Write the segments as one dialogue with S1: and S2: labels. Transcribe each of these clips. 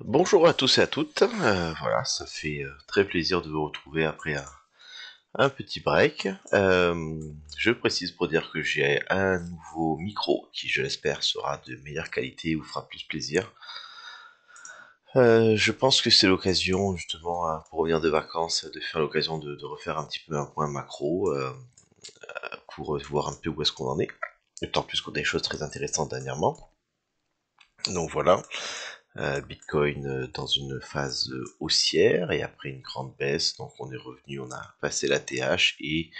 S1: Bonjour à tous et à toutes. Voilà, ça fait très plaisir de vous retrouver après un petit break. Je précise pour dire que j'ai un nouveau micro qui, je l'espère, sera de meilleure qualité ou fera plus plaisir. Je pense que c'est l'occasion, justement, pour revenir de vacances, de faire l'occasion de refaire un petit peu un point macro pour voir un peu où est-ce qu'on en est. D'autant plus qu'on a des choses très intéressantes dernièrement. Donc voilà. Bitcoin dans une phase haussière et après une grande baisse, donc on est revenu, on a passé la TH et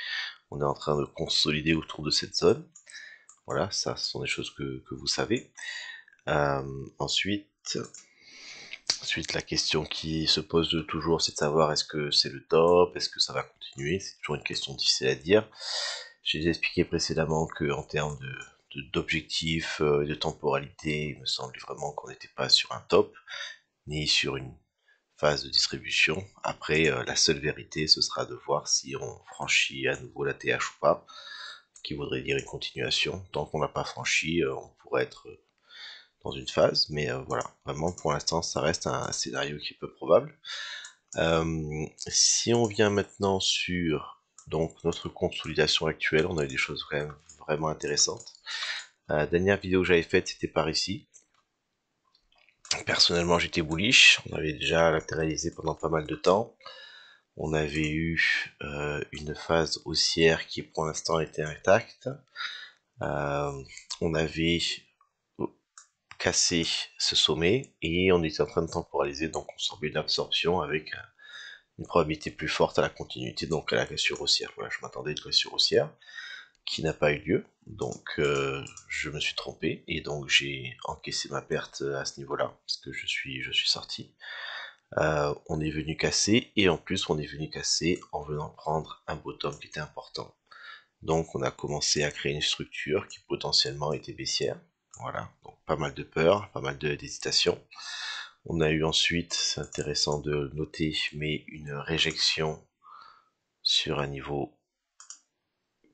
S1: on est en train de consolider autour de cette zone. Voilà, ça ce sont des choses que vous savez. Euh, ensuite, ensuite, la question qui se pose toujours, c'est de savoir est-ce que c'est le top, est-ce que ça va continuer, c'est toujours une question difficile à dire. J'ai déjà expliqué précédemment que en termes d'objectifs et de temporalité, il me semblait vraiment qu'on n'était pas sur un top, ni sur une phase de distribution. Après, la seule vérité, ce sera de voir si on franchit à nouveau la TH ou pas, ce qui voudrait dire une continuation. Tant qu'on l'a pas franchi, on pourrait être dans une phase, mais voilà, vraiment pour l'instant, ça reste un scénario qui est peu probable. Si on vient maintenant sur donc notre consolidation actuelle, on a eu des choses quand même vraiment intéressantes. La dernière vidéo que j'avais faite, c'était par ici. Personnellement, j'étais bullish. On avait déjà latéralisé pendant pas mal de temps. On avait eu une phase haussière qui pour l'instant était intacte. On avait cassé ce sommet et on était en train de temporaliser, donc on semblait une absorption avec une probabilité plus forte à la continuité, donc à la cassure haussière. Voilà, je m'attendais à une cassure haussière qui n'a pas eu lieu, donc je me suis trompé et donc j'ai encaissé ma perte à ce niveau-là parce que je suis sorti. On est venu casser et en plus on est venu casser en venant prendre un bottom qui était important. Donc on a commencé à créer une structure qui potentiellement était baissière. Voilà, donc pas mal de peur, pas mal d'hésitation. On a eu ensuite, c'est intéressant de noter, mais une réjection sur un niveau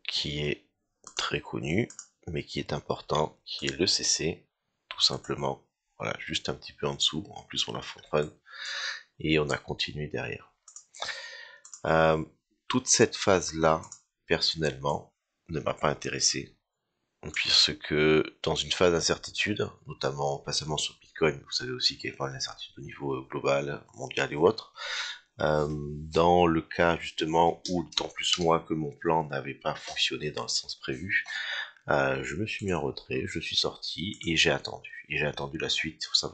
S1: qui est très connu, mais qui est important, qui est le CC, tout simplement. Voilà, juste un petit peu en dessous. En plus on a fond run et on a continué derrière. Euh, toute cette phase-là, personnellement, ne m'a pas intéressé, puisque dans une phase d'incertitude, notamment pas seulement sur Bitcoin, vous savez aussi qu'il y a pas mal d'incertitude au niveau global, mondial et autres. Dans le cas justement où, tant plus moi, que mon plan n'avait pas fonctionné dans le sens prévu, je me suis mis en retrait, je suis sorti et j'ai attendu. Et j'ai attendu la suite, il faut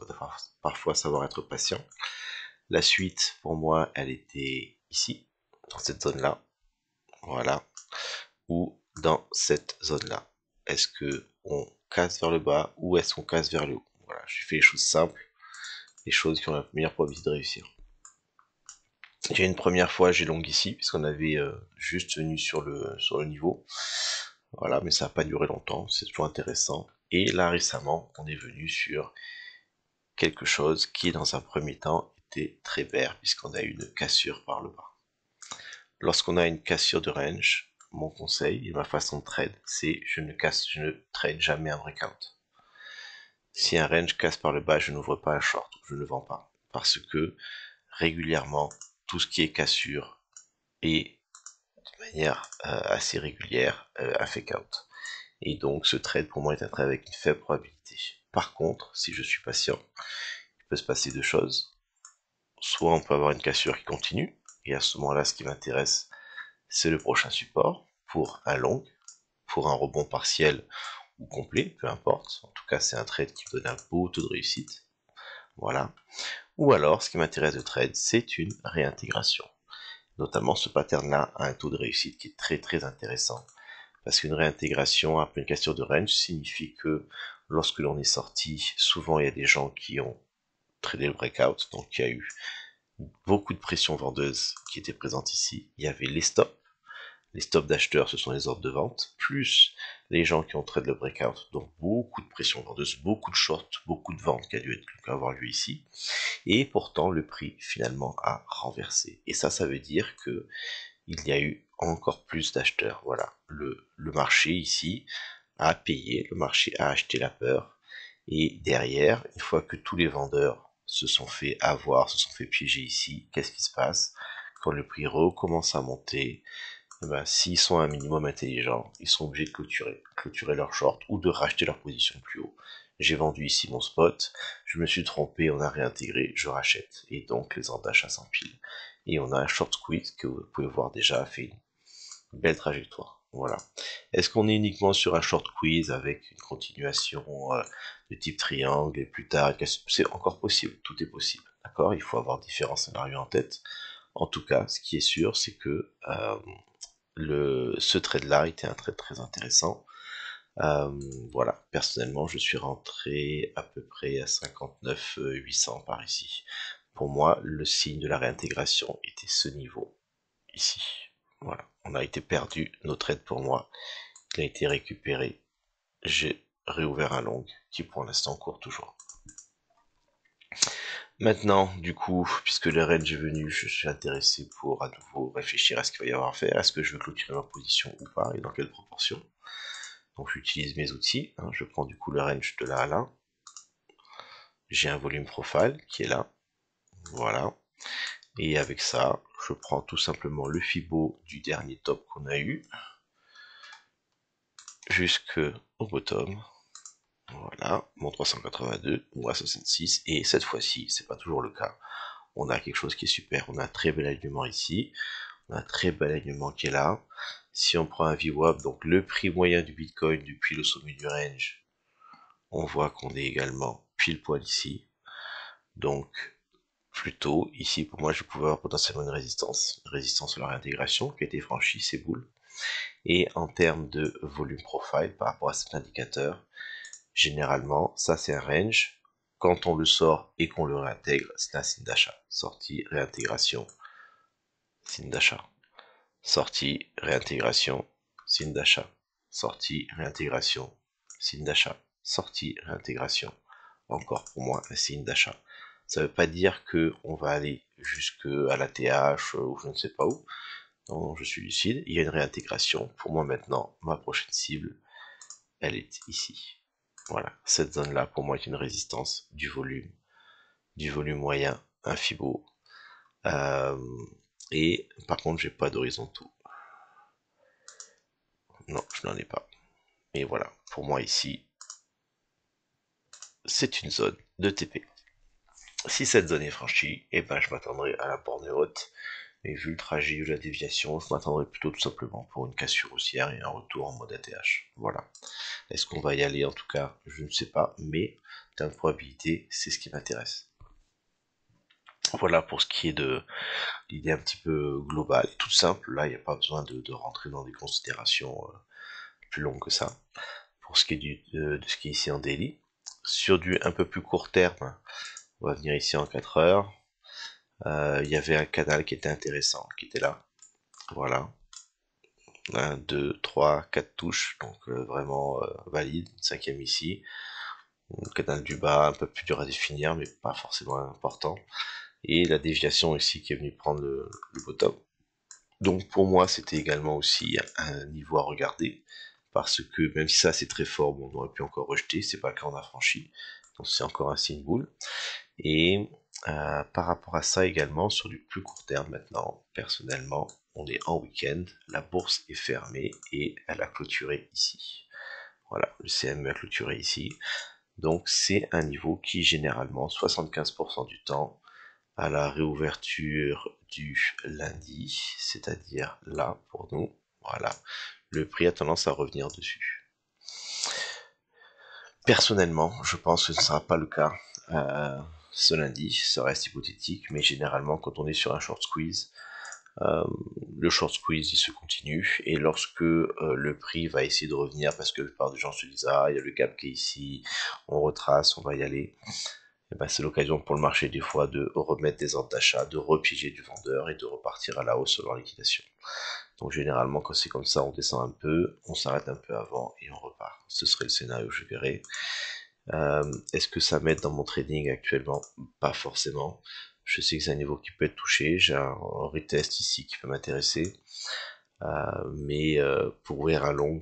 S1: parfois savoir être patient. La suite, pour moi, elle était ici, dans cette zone-là, voilà, ou dans cette zone-là. Est-ce que on casse vers le bas ou est-ce qu'on casse vers le haut? Voilà, j'ai fait les choses simples, les choses qui ont la meilleure probabilité de réussir. J'ai une première fois, j'ai long ici, puisqu'on avait juste tenu sur le niveau. Voilà, mais ça n'a pas duré longtemps, c'est toujours intéressant. Et là, récemment, on est venu sur quelque chose qui, dans un premier temps, était très vert, puisqu'on a eu une cassure par le bas. Lorsqu'on a une cassure de range, mon conseil et ma façon de trade, c'est je ne trade jamais un breakout. Si un range casse par le bas, je n'ouvre pas un short, je ne vends pas. Parce que régulièrement, tout ce qui est cassure est de manière assez régulière un fake out. Et donc ce trade pour moi est un trade avec une faible probabilité. Par contre, si je suis patient, il peut se passer deux choses. Soit on peut avoir une cassure qui continue, et à ce moment-là, ce qui m'intéresse, c'est le prochain support pour un long, pour un rebond partiel ou complet, peu importe. En tout cas, c'est un trade qui me donne un beau taux de réussite. Voilà. Ou alors, ce qui m'intéresse de trade, c'est une réintégration. Notamment, ce pattern-là a un taux de réussite qui est très très intéressant. Parce qu'une réintégration après une cassure de range signifie que lorsque l'on est sorti, souvent il y a des gens qui ont tradé le breakout, donc il y a eu beaucoup de pression vendeuse qui était présente ici. Il y avait les stops. Les stops d'acheteurs, ce sont les ordres de vente, plus les gens qui ont trade le breakout, donc beaucoup de pression vendeuse, beaucoup de shorts, beaucoup de ventes qui a dû avoir lieu ici. Et pourtant, le prix finalement a renversé. Et ça veut dire que il y a eu encore plus d'acheteurs. Voilà, le marché ici a payé, le marché a acheté la peur. Et derrière, une fois que tous les vendeurs se sont fait avoir, se sont fait piéger ici. Qu'est-ce qui se passe? Quand le prix recommence à monter, eh ben, s'ils sont un minimum intelligents, ils sont obligés de clôturer leur short ou de racheter leur position plus haut. J'ai vendu ici mon spot, je me suis trompé, on a réintégré, je rachète. Et donc les ordres d'achat s'empilent. Et on a un short squeeze que vous pouvez voir déjà a fait une belle trajectoire. Voilà. Est-ce qu'on est uniquement sur un short quiz avec une continuation de type triangle et plus tard, c'est encore possible, tout est possible. D'accord? Il faut avoir différents scénarios en tête. En tout cas, ce qui est sûr, c'est que ce trade-là était un trade très intéressant. Voilà, personnellement, je suis rentré à peu près à 59 800 par ici. Pour moi, le signe de la réintégration était ce niveau, ici. Voilà, on a été perdu, nos trades pour moi, il a été récupéré. J'ai réouvert un long qui pour l'instant court toujours. Maintenant, du coup, puisque le range est venu, je suis intéressé pour à nouveau réfléchir à ce qu'il va y avoir à faire. Est-ce que je veux clôturer ma position ou pas et dans quelle proportion? Donc j'utilise mes outils, hein, je prends du coup le range de là à là. J'ai un volume profile qui est là, voilà. Et avec ça, je prends tout simplement le Fibo du dernier top qu'on a eu, jusqu'au bottom. Voilà, mon 382, mon 66, et cette fois-ci, c'est pas toujours le cas. On a quelque chose qui est super, on a un très bel alignement ici, on a un très bel alignement qui est là. Si on prend un VWAP, donc le prix moyen du Bitcoin depuis le sommet du range, on voit qu'on est également pile poil ici. Donc, plutôt, ici, pour moi, je pouvais avoir potentiellement une résistance à la réintégration qui a été franchie, c'est boule. Et en termes de volume profile par rapport à cet indicateur, généralement, ça c'est un range. Quand on le sort et qu'on le réintègre, c'est un signe d'achat. Sortie, réintégration, signe d'achat. Sortie, réintégration, signe d'achat. Sortie, réintégration, signe d'achat. Sortie, réintégration. Encore pour moi un signe d'achat. Ça ne veut pas dire que on va aller jusque à la TH ou je ne sais pas où. Non, je suis lucide. Il y a une réintégration. Pour moi maintenant, ma prochaine cible, elle est ici. Voilà, cette zone-là pour moi est une résistance du volume moyen, un Fibo. Et par contre, j'ai pas d'horizontaux. Non, je n'en ai pas. Et voilà, pour moi ici, c'est une zone de TP. Si cette zone est franchie, et ben je m'attendrai à la borne haute. Et vu le trajet ou la déviation, je m'attendrai plutôt tout simplement pour une cassure haussière et un retour en mode ATH. Voilà. Est-ce qu'on va y aller? En tout cas, je ne sais pas, mais en termes de probabilité, c'est ce qui m'intéresse. Voilà pour ce qui est de l'idée un petit peu globale, toute simple. Là, il n'y a pas besoin de rentrer dans des considérations plus longues que ça. Pour ce qui est de ce qui est ici en daily, sur du un peu plus court terme, on va venir ici en 4 heures. Il y avait un canal qui était intéressant, qui était là. Voilà. 1, 2, 3, 4 touches, donc vraiment valide. Cinquième ici. Un canal du bas, un peu plus dur à définir, mais pas forcément important. Et la déviation ici qui est venue prendre le bottom. Donc pour moi, c'était également aussi un niveau à regarder, parce que même si ça c'est très fort, bon, on aurait pu encore rejeter, c'est pas le cas, on a franchi, donc c'est encore un signe boule. Et par rapport à ça également, sur du plus court terme maintenant, personnellement, on est en week-end, la bourse est fermée et elle a clôturé ici. Voilà, le CME a clôturé ici. Donc c'est un niveau qui généralement, 75% du temps, à la réouverture du lundi, c'est-à-dire là pour nous, voilà, le prix a tendance à revenir dessus. Personnellement, je pense que ce ne sera pas le cas ce lundi, ça reste hypothétique, mais généralement quand on est sur un short squeeze, le short squeeze il se continue, et lorsque le prix va essayer de revenir, parce que la plupart des gens se disent ah il y a le gap qui est ici, on retrace, on va y aller, et ben, c'est l'occasion pour le marché des fois de remettre des ordres d'achat, de repiger du vendeur et de repartir à la hausse selon la liquidation. Donc généralement quand c'est comme ça, on descend un peu, on s'arrête un peu avant et on repart. Ce serait le scénario que je verrais. Est-ce que ça m'aide dans mon trading actuellement? Pas forcément. Je sais que c'est un niveau qui peut être touché, j'ai un retest ici qui peut m'intéresser. Mais pour ouvrir un long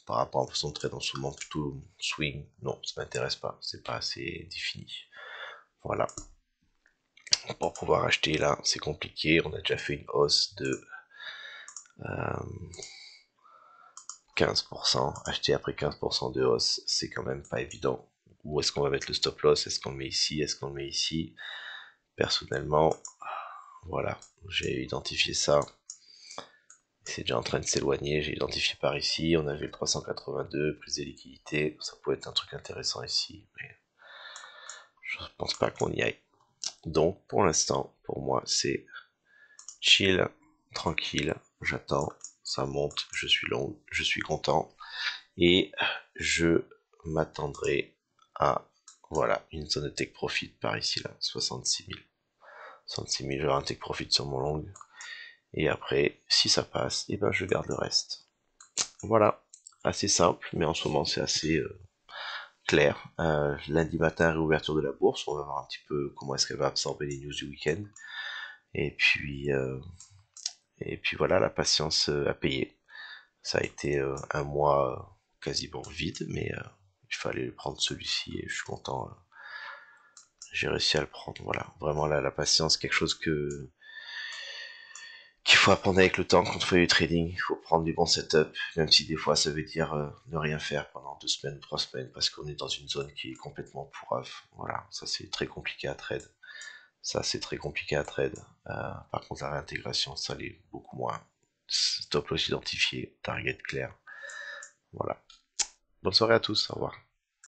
S1: par rapport à la façon de trade en ce moment, plutôt swing, non, ça m'intéresse pas, c'est pas assez défini. Voilà. pour pouvoir acheter là, c'est compliqué. On a déjà fait une hausse de 15%. Acheter après 15% de hausse, c'est quand même pas évident. Où est-ce qu'on va mettre le stop loss? Est-ce qu'on le met ici? Est-ce qu'on le met ici? Personnellement, voilà, j'ai identifié ça. C'est déjà en train de s'éloigner. J'ai identifié par ici. On avait le 382 plus des liquidités. Ça pourrait être un truc intéressant ici, mais je pense pas qu'on y aille. Donc pour l'instant, pour moi, c'est chill, tranquille. J'attends, ça monte, je suis long, je suis content et je m'attendrai à voilà une zone de take profit par ici là, 66 000. 66 000, j'aurai un take profit sur mon long. Et après, si ça passe, et ben je garde le reste. Voilà, assez simple, mais en ce moment c'est assez clair. Lundi matin, réouverture de la bourse, on va voir un petit peu comment est-ce qu'elle va absorber les news du week-end. Et puis, euh, et puis voilà, la patience à payer. Ça a été un mois quasiment vide, mais il fallait prendre celui-ci et je suis content. J'ai réussi à le prendre. Voilà, vraiment là, la patience, quelque chose qu'il faut apprendre avec le temps quand on fait du trading. Il faut prendre du bon setup, même si des fois ça veut dire ne rien faire pendant 2 semaines, 3 semaines, parce qu'on est dans une zone qui est complètement pourrave. Voilà, ça c'est très compliqué à trade. Ça c'est très compliqué à trade. Par contre, la réintégration, ça l'est beaucoup moins. Stop loss identifié, target clair. Voilà. Bonne soirée à tous, au revoir.